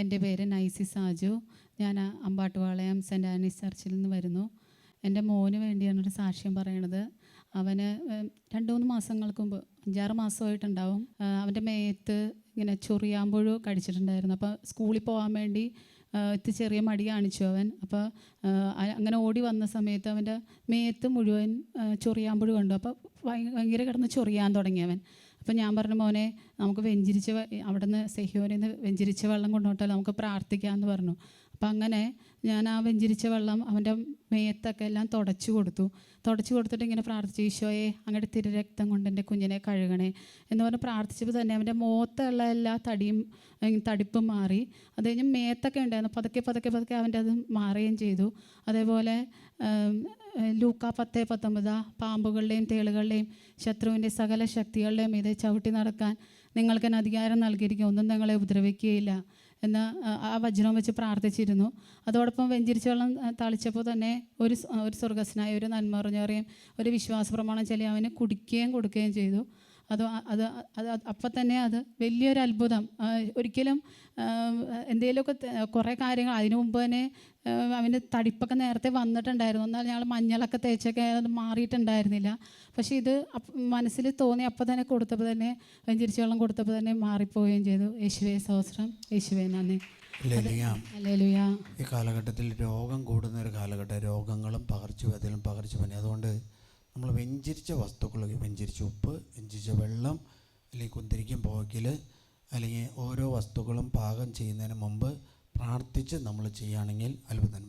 എൻ്റെ പേര് നൈസി സാജു. ഞാൻ അമ്പാട്ടുപാളയം സെൻറ്റ് ആനീസ് ചർച്ചിൽ നിന്ന് വരുന്നു. എൻ്റെ മോന് വേണ്ടിയാണ് ഒരു സാക്ഷ്യം പറയണത്. അവന് 2-3 മാസങ്ങൾക്ക് മുമ്പ്, 5-6 മാസമായിട്ടുണ്ടാവും, അവൻ്റെ മേത്ത് ഇങ്ങനെ ചൊറിയാമ്പുഴു കടിച്ചിട്ടുണ്ടായിരുന്നു. അപ്പോൾ സ്കൂളിൽ പോകാൻ വേണ്ടി ചെറിയ മടി കാണിച്ചു അവൻ. അപ്പോൾ അങ്ങനെ ഓടി വന്ന സമയത്ത് അവൻ്റെ മേത്ത് മുഴുവൻ ചൊറിയാമ്പുഴു കണ്ടു. അപ്പോൾ ഭയങ്കര കിടന്ന് ചൊറിയാൻ തുടങ്ങി അവൻ. അപ്പോൾ ഞാൻ പറഞ്ഞു, മോനെ നമുക്ക് അവിടെ നിന്ന് സെഹ്യോനിൽ നിന്ന് വെഞ്ചരിച്ച വെള്ളം കൊണ്ടുപോയിട്ടാൽ നമുക്ക് പ്രാർത്ഥിക്കാമെന്ന് പറഞ്ഞു. അപ്പം അങ്ങനെ ഞാൻ ആ വെഞ്ചരിച്ച വെള്ളം അവൻ്റെ മേത്തൊക്കെ എല്ലാം തുടച്ചു കൊടുത്തിട്ട് ഇങ്ങനെ പ്രാർത്ഥിച്ചു, ഈശോയെ അങ്ങയുടെ തിരുരക്തം കൊണ്ട് എൻ്റെ കുഞ്ഞിനെ കഴുകണേ എന്ന് പറഞ്ഞ് പ്രാർത്ഥിച്ചപ്പോൾ തന്നെ അവൻ്റെ മുഖത്തുള്ള എല്ലാ തടിപ്പും മാറി. അത് കഴിഞ്ഞ് മേത്തൊക്കെ ഉണ്ടായിരുന്നു, പതുക്കെ അവൻ്റെ അത് മാറുകയും ചെയ്തു. അതേപോലെ ലൂക്കാ 10:19 പാമ്പുകളുടെയും തേളുകളുടെയും ശത്രുവിൻ്റെ സകല ശക്തികളുടെയും ഇത് ചവിട്ടി നടക്കാൻ നിങ്ങൾക്ക് അധികാരം നൽകിയിരിക്കും, ഒന്നും നിങ്ങളെ ഉപദ്രവിക്കുകയില്ല എന്ന് ആ വചനം വെച്ച് പ്രാർത്ഥിച്ചിരുന്നു. അതോടൊപ്പം വെഞ്ചരിച്ച വെള്ളം തളിച്ചപ്പോൾ തന്നെ ഒരു സ്വർഗസ്നായ ഒരു നന്മ പറഞ്ഞറിയും ഒരു വിശ്വാസ പ്രമാണം ചൊല്ലി അവന് കുടിക്കുകയും കൊടുക്കുകയും ചെയ്തു. അത് അപ്പം തന്നെ അത് വലിയൊരു അത്ഭുതം. ഒരിക്കലും എന്തെങ്കിലുമൊക്കെ കുറേ കാര്യങ്ങൾ അതിനു മുമ്പ് തന്നെ അവന് തടിപ്പൊക്കെ നേരത്തെ വന്നിട്ടുണ്ടായിരുന്നു. എന്നാൽ ഞങ്ങൾ മഞ്ഞളൊക്കെ തേച്ചൊക്കെ അത് മാറിയിട്ടുണ്ടായിരുന്നില്ല. പക്ഷേ ഇത് മനസ്സിൽ തോന്നി അപ്പം തന്നെ കൊടുത്തപ്പോൾ തന്നെ വെഞ്ചരിച്ച വെള്ളം കൊടുത്തപ്പോൾ തന്നെ മാറിപ്പോവുകയും ചെയ്തു. യേശുവേ സ്തോത്രം, യേശുവേ നന്ദി. ഹല്ലേലൂയ. ഈ കാലഘട്ടത്തിൽ രോഗം കൂടുന്ന ഒരു കാലഘട്ടം, രോഗങ്ങളും പകർച്ചപ്പനി. അതുകൊണ്ട് നമ്മൾ വെഞ്ചരിച്ച വസ്തുക്കൾ, വെഞ്ചരിച്ച ഉപ്പ്, വെഞ്ചരിച്ച വെള്ളം, അല്ലെങ്കിൽ കുന്തിരിക്കം പോകൽ, അല്ലെങ്കിൽ ഓരോ വസ്തുക്കളും പാകം ചെയ്യുന്നതിന് മുമ്പ് പ്രാർത്ഥിച്ച് നമ്മൾ ചെയ്യുകയാണെങ്കിൽ അത്ഭുതം.